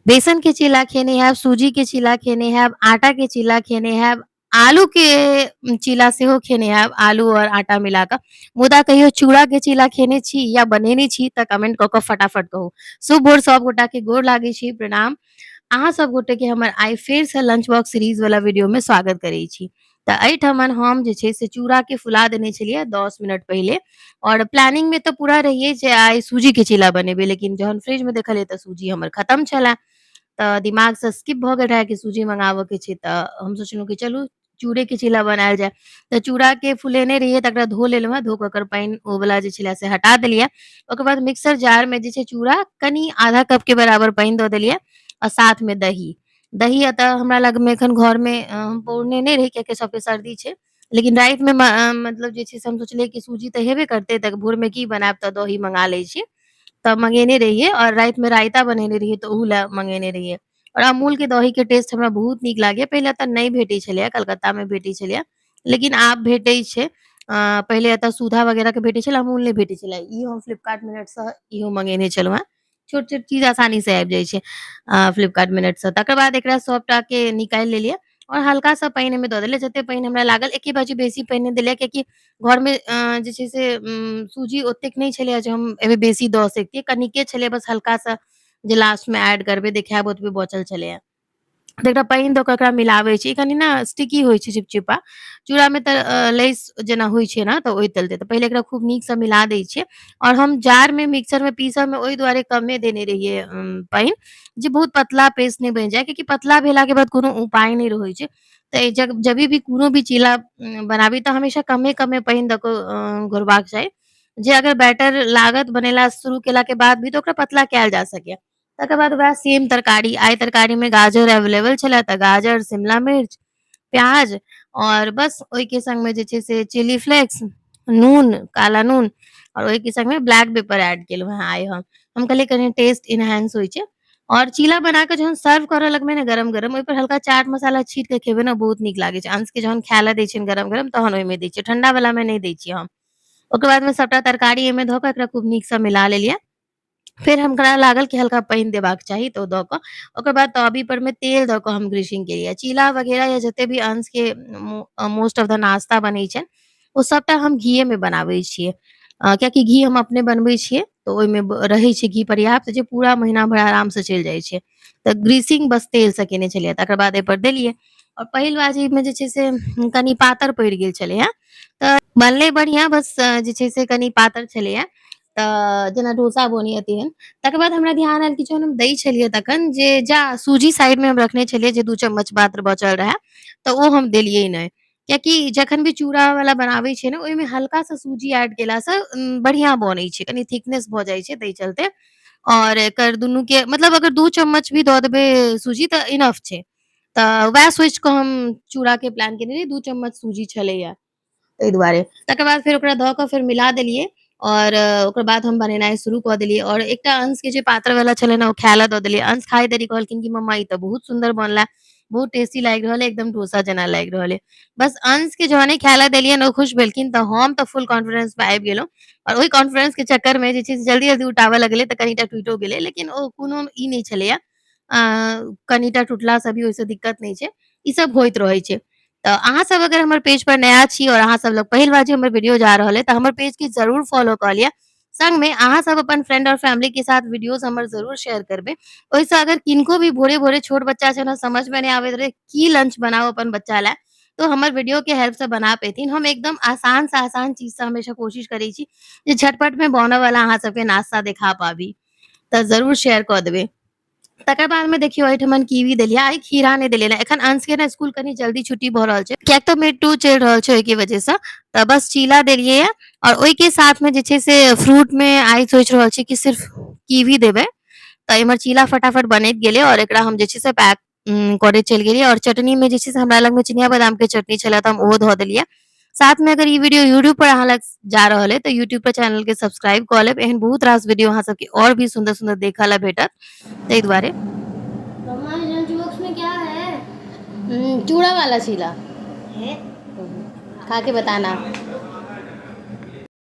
बेसन के चीला खेने हैब, सूजी के चीला खेने हैब, आटा के चीला खेने हैब, आलू के चीला सेहो खेने हैब, आलू और आटा मिला कऽ। मुदा कहियो चूड़ा के चीला खेने छी या बनेने छी तऽ कमेंट कऽ कऽ फटाफट कहू। शुभ भोर सब गोटा के गोर लागै छी, प्रणाम। अहाँ सब गोटे के हमर आइ फेरसँ लंच बॉक्स सीरीज वाला वीडियो में स्वागत करै छी। तऽ एहिठमन हम जे छै से चूड़ा के फुला देने छलियै 10 मिनट पहिले, और प्लानिंग में तऽ पूरा रहियै जे आइ सूजी के चीला बनेबै, लेकिन जहन फ्रिज में देखलियै तऽ सूजी हमर खत्म छले। तऽ दिमाग से स्किप भऽ गेल रहै कि सूजी मँगाबऽ के छै, तऽ हम सोचलहुँ कि चलू चूड़े के चीला बनायल जाय। तऽ चूड़ा के फुलेने रहियै तकरा धो लेलहुँ हेँ, धो कऽ ओकर पानि ओ वाला जे छले से हटा देलियै। ओकर बाद मिक्सर जार में जे छै चूड़ा कनी आधा कप के बराबर पानि दऽ देलियै और साथ में दही। दही एतऽ हमरा लग में एखन घर में हम पौरने नहि रही कियाकि सबके सर्दी छै। लेकिन राति में मतलब जे छै से हम सोचलियै कि सूजी तऽ हेबे करतै, तऽ भोर में की बनायब तऽ दही मँगा लै छी। तऽ मँगेने रहियै और राति में रायता बनेने रहियै तऽ ओहू ले मँगेने रहियै। और अमूल के दही के टेस्ट हमरा बहुत नीक लागैये। पहिले एतऽ नहि भेटै छलैये, कलकत्ता में भेटै छलैये, लेकिन आब भेटै छै। पहिले एतऽ सुधा वगैरह के भेटै छलै, अमूल नहि भेटै छलै। ई हम फ्लिपकार्ट मिनट सँ इहो मँगेने छलहुँ हेँ। छोट-छोट चीज आसानी से आबि जाइ छै फ्लिपकार्ट मिनट सँ। तकर बाद एकरा सबटा के निकालि लेलियै और हल्का सा पानि एहिमे दऽ देलियै, जते पानि हमरा लागल। एके बाजी बेसी पानि नहि देलियै कियाकि घर में जे छै से सूजी ओतेक नहि छलैये जे हम एहिमे बेसी दऽ सैकतियै। कनिके छलै, बस हल्का सा जे लास्ट में ऐड करबै देखायब ओतबे बचल छलैये। तऽ एकटा पानि दऽ कऽ एकरा मिलाबै छी। ई कनि ने स्टिकी होइ छै, चिपचिपा। चूड़ा में तऽ लइस जेना होइ छै ने, तऽ ओहि चलते तऽ पहिले एकरा खूब नीक सँ मिला दै छियै। और हम जार में मिक्सर में पीसऽ में ओहि दुआरे कमे देने रहियै पानि, जे बहुत पतला पेस्ट नहि बनि जाय, क्याकि पतला भेला के बाद कोनो उपाय नहि रहै छै। तऽ जभी भी कोनो भी चीला बनाबी तऽ हमेशा कमे-कमे पानि दऽ कऽ घोरबाक चाही, जे अगर बैटर लागत बनेला शुरू केला के बाद भी तऽ ओकरा पतला कयल जा सकैये। तकर बाद वएह सेम तरकारी, आइ तरकारी में गाजर अवेलेबल छले तऽ गाजर, शिमला मिर्च, प्याज और बस ओहि के संग में जे छै से चिली फ्लेक्स, नून, काला नून और ओहि के संग में ब्लैक पेपर ऐड केलहुँ हेँ आइ हम। हम कहलियै कनि टेस्ट एनहांस होइ छै। और चीला बना के जहन सर्व करऽ लगबै ने गरम-गरम, ओहि पर हल्का चाट मसाला छींट के खेबै ने बहुत नीक लागै छै। अंश के जहन खाय ले दै छियनि गरम-गरम तहन ओहिमे दै छियै, ठंडा वाला में नहि दै छियै हम। ओकर बाद में सबटा तरकारी एहिमे धऽ कऽ एकरा खूब नीक सँ मिला लेलियै। फेर हमरा लागल कि हल्का पानि देबाक चाही तऽ ओ दऽ कऽ ओकर बाद तबी पर में तेल दऽ कऽ हम ग्रीसिंग केलियै। चीला वगैरह या जते भी अंश के मोस्ट ऑफ द नाश्ता बनै छै, ओ सबटा हम घीये में बनाबै छियै। कियाकि घी हम अपने बनबै छियै तऽ ओहिमे रहै छै घी पर्याप्त, जे पूरा महीना भर आराम से चलि जाइ छै। तऽ ग्रीसिंग बस तेल से केने छलियै, तकर बाद एहि पर देलियै। और पहिल बाजी में जे छै से कनि पातर पड़ि गेल छलैये, तऽ बनलै बढ़ियाँ, बस जे छै से कनि पातर छलैये। तऽ जेना डोसा बनैये तेहन। तकर बाद हमरा ध्यान आयल कि जहन हम दै छलियै तखन जे जा सूजी साइड में हम रखने छलियै जे 2 चम्मच मात्र बचल रहै, तऽ ओ हम देलियै नहि। कियाकि जखन भी चूड़ा वाला बनाबै छियै ने, ओहिमे हल्का सा सूजी ऐड केला से बढ़ियाँ बनै छै, कनि थिकनेस भऽ जाइ छै ताहि चलते। और एकर दुनू के मतलब अगर 2 चम्मच भी दऽ देबै सूजी तऽ इनफ छै। तऽ वएह सोचि कऽ हम चूड़ा के प्लान केने रही, 2 चम्मच सूजी छलैये ताहि दुआरे। तकर बाद फेर ओकरा धऽ कऽ फेर मिला देलियै और ओकर बाद हम बनेनाइ शुरू कऽ देलियै। और एकटा अंश के जे पातर वाला छलै ने, ओ खाय ले दऽ देलियै। अंश खाय देरी कहलखिन कि मम्मा ई तऽ बहुत सुन्दर बनले, बहुत टेस्टी लागि रहल है, एकदम डोसा जेना लागि रहल है। बस अंश के जहने खाय ले देलियै ने, ओ खुश भेलखिन तऽ हम तऽ फुल कॉन्फिडेंस में आबि गेलहुँ। और ओहि कॉन्फिडेंस के चक्कर में जे छै से जल्दी-जल्दी उठाबऽ लगलियै तऽ कनिटा टूटियो गेलै, लेकिन ओ कोनो ई नहि छलैये। कनिटा टूटला से भी ओहिसे दिक्कत नहि छै, ई सब होइत रहै छै। तऽ अहाँ सब अगर हमर पेज पर नया छी और अहाँ सब लग पहिल बार जे हमर वीडियो जा रहल है, तऽ हमर पेज के जरूर फॉलो कऽ लिअ। संग में अहाँ सब अपन फ्रेंड और फैमिली के साथ वीडियोज हमर ज़रूर शेयर करबै। ओहिसँ अगर किनको भी भोरे-भोरे छोट बच्चा छै ने, समझ में नहि आबैत रहै की लंच बनाउ अपन बच्चा ले, तो हमर वीडियो के हेल्प से बना पेथिन। हम एकदम आसान से आसान चीज से हमेशा कोशिश करै छी जे झटपट में बनऽ वाला अहाँ सबके नाश्ता देखा पाबी, तऽ जरूर शेयर कऽ देबै। तकर बाद में देखियो एहिठमन कीवी देलियै, आइ खीरा नहि देलियै ने। एखन अंश के ने स्कूल कनि जल्दी छुट्टी भऽ रहल छै, कियाक तऽ मिड 2 चलि रहल छै, ओहि के वजह से। तऽ बस चीला देलियै ये और ओहि के साथ में जे छै से फ्रूट में आइ सोचि रहल छी कि सिर्फ कीवी देबै। तऽ इम्हर चीला फटाफट बनैत गेलै और एकरा हम जे छै से पैक करे चलि गेलियै। और चटनी में जे छै से हमरा लग में चिनिया बादाम के चटनी छले तऽ हम ओहो धऽ देलियै। साथ में अगर ई वीडियो यूट्यूब पर अहाँ लग जा रहल है तऽ यूट्यूब पर चैनल के सब्सक्राइब कऽ लेब। एहन बहुत रास वीडियो अहाँ सबके और भी सुंदर-सुंदर देखऽ ले भेटत, ताहि दुआरे। मम्मा लंच बॉक्स में क्या है? चूड़ा वाला चीला है, खा के बताना।